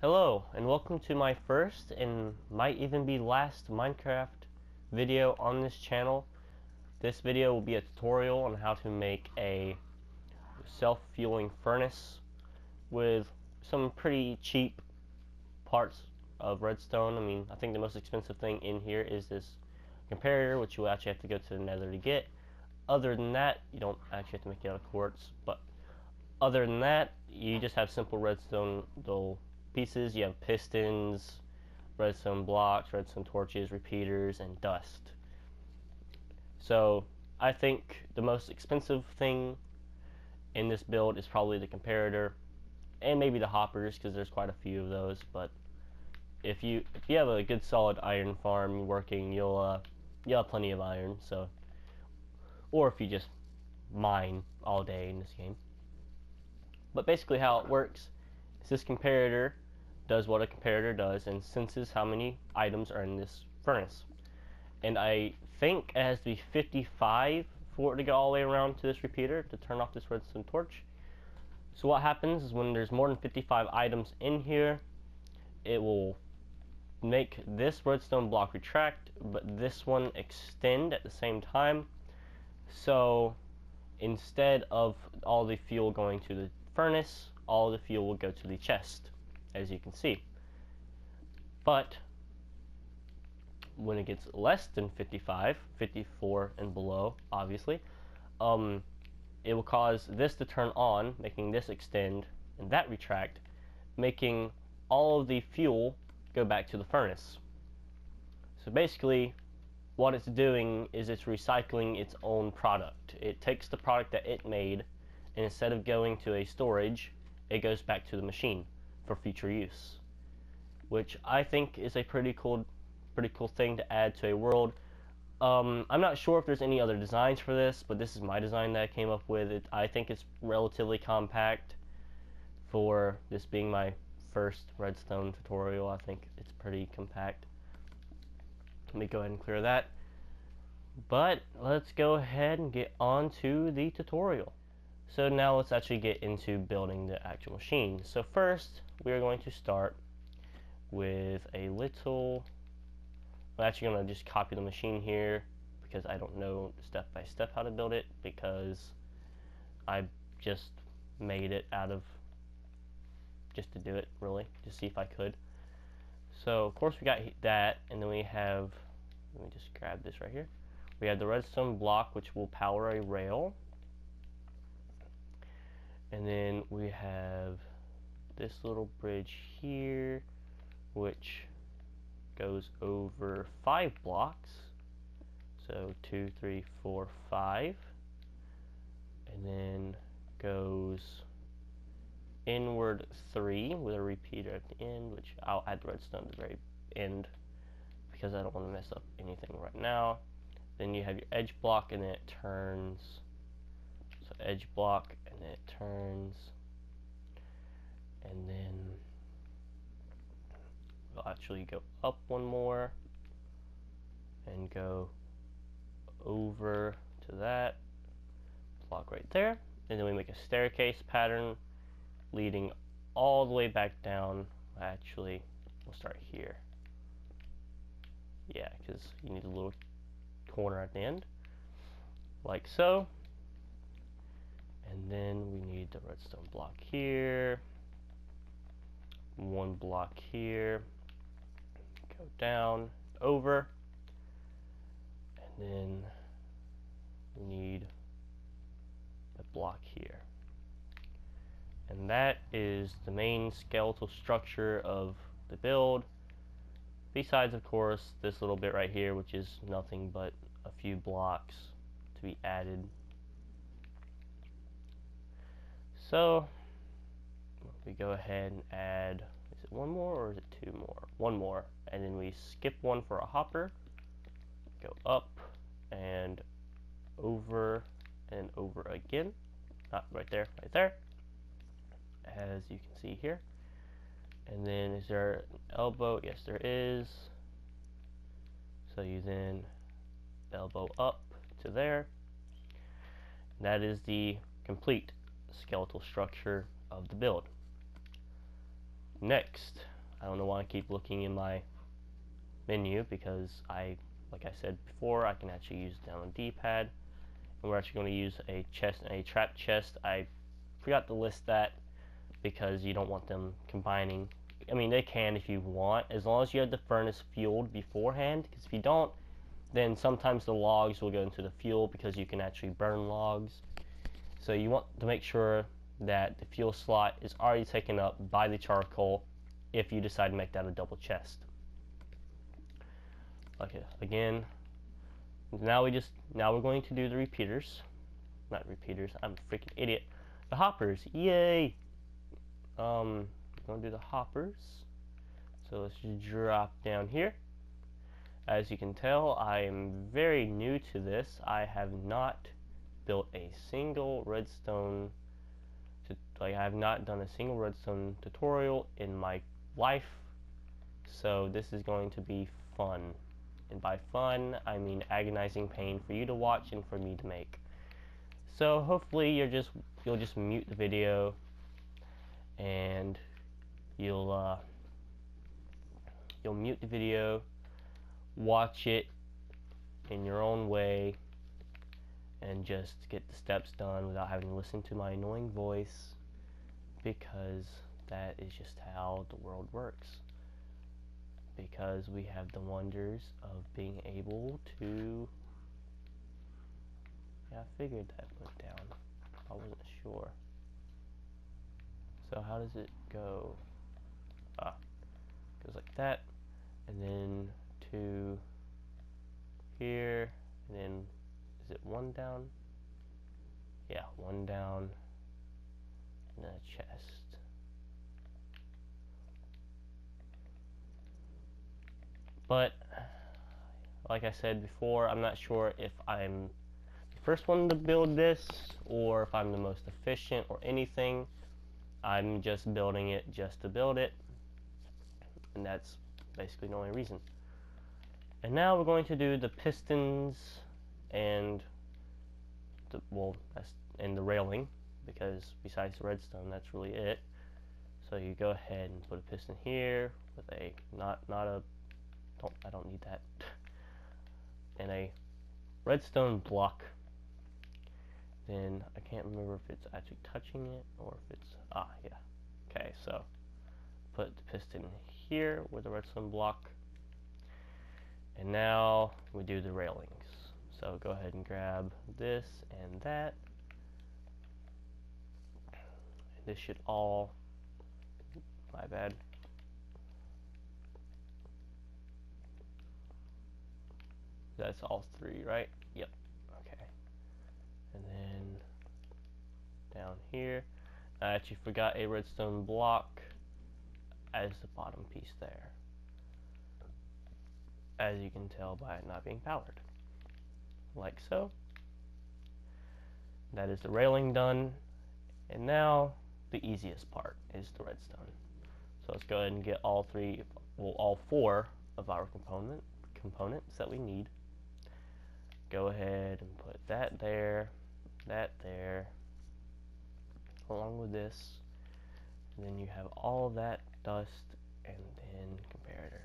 Hello, and welcome to my first and might even be last Minecraft video on this channel. This video will be a tutorial on how to make a self-fueling furnace with some pretty cheap parts of redstone. I think the most expensive thing in here is this comparator, which you actually have to go to the nether to get. Other than that, you don't actually have to make it out of quartz, but other than that, you just have simple redstone little pieces. You have pistons, redstone blocks, redstone torches, repeaters, and dust. So I think the most expensive thing in this build is probably the comparator and maybe the hoppers, because there's quite a few of those. But if you have a good solid iron farm working, you'll have plenty of iron. So, or if you just mine all day in this game. But basically how it works is this comparator does what a comparator does and senses how many items are in this furnace. And I think it has to be 55 for it to go all the way around to this repeater to turn off this redstone torch. So what happens is when there's more than 55 items in here, it will make this redstone block retract, but this one extend at the same time. So instead of all the fuel going to the furnace, all the fuel will go to the chest, as you can see. But when it gets less than 55, 54 and below, obviously, it will cause this to turn on, making this extend and that retract, making all of the fuel go back to the furnace. So basically what it's doing is it's recycling its own product. It takes the product that it made, and instead of going to a storage, it goes back to the machine for future use, which I think is a pretty cool thing to add to a world. I'm not sure if there's any other designs for this, but this is my design that I came up with. I think it's relatively compact for this being my first redstone tutorial. I think it's pretty compact. Let me go ahead and clear that. But let's go ahead and get on to the tutorial. So now let's actually get into building the actual machine. So first, we are going to start with a little... I'm actually going to just copy the machine here because I don't know step by step how to build it, because I just made it out of just to do it, really, to see if I could. So of course we got that, and then we have, let me just grab this right here. We have the redstone block, which will power a rail. And then we have this little bridge here, which goes over 5 blocks. So 2, 3, 4, 5. And then goes inward 3 with a repeater at the end, which I'll add the redstone at the very end because I don't want to mess up anything right now. Then you have your edge block, and then it turns. So edge block, and then it turns, and then we'll actually go up one more and go over to that block right there, and then we make a staircase pattern leading all the way back down. Actually, we'll start here. Yeah, because you need a little corner at the end, like so. And then we need the redstone block here, one block here, go down, over, and then we need a block here. And that is the main skeletal structure of the build, besides of course this little bit right here, which is nothing but a few blocks to be added. So we go ahead and add, is it one more or is it 2 more? 1 more, and then we skip one for a hopper, go up and over again, not right there, right there, as you can see here. And then is there an elbow? Yes, there is. So you then elbow up to there. And that is the complete skeletal structure of the build. Next, I don't know why I keep looking in my menu, because like I said before, I can actually use it down on the D-pad, and we're actually going to use a chest and a trap chest. I forgot to list that because you don't want them combining. I mean, they can if you want, as long as you have the furnace fueled beforehand, because if you don't, then sometimes the logs will go into the fuel, because you can actually burn logs. So you want to make sure that the fuel slot is already taken up by the charcoal if you decide to make that a double chest. Okay, again, now we're going to do the repeaters. Not repeaters, I'm a freaking idiot. The hoppers, yay! I'm going to do the hoppers. So let's just drop down here. As you can tell, I am very new to this. I have not built a single redstone, I have not done a single redstone tutorial in my life. So this is going to be fun. And by fun, I mean agonizing pain for you to watch and for me to make. So hopefully you'll just mute the video, and you'll mute the video, watch it in your own way, and just get the steps done without having to listen to my annoying voice, because that is just how the world works. Because we have the wonders of being able to... Yeah, I figured that went down. I wasn't sure. So how does it go? Goes like that, and then to here, and then is it one down? Yeah, one down, and then a chest. But like I said before, I'm not sure if I'm the first one to build this or if I'm the most efficient or anything. I'm just building it just to build it, and that's basically the only reason. And now we're going to do the pistons and the railing, because besides the redstone, that's really it. So you go ahead and put a piston here with a I don't need that, and a redstone block. Then I can't remember if it's actually touching it or if it's yeah. Okay, so put the piston here with the redstone block, and now we do the railings. So go ahead and grab this and that. This should all, my bad. That's all three, right? Yep. Okay. And then down here, I actually forgot a redstone block as the bottom piece there, as you can tell by it not being powered, like so. That is the railing done, and now the easiest part is the redstone. So let's go ahead and get all four of our components that we need. Go ahead and put that there, along with this, and then you have all of that dust and then comparator.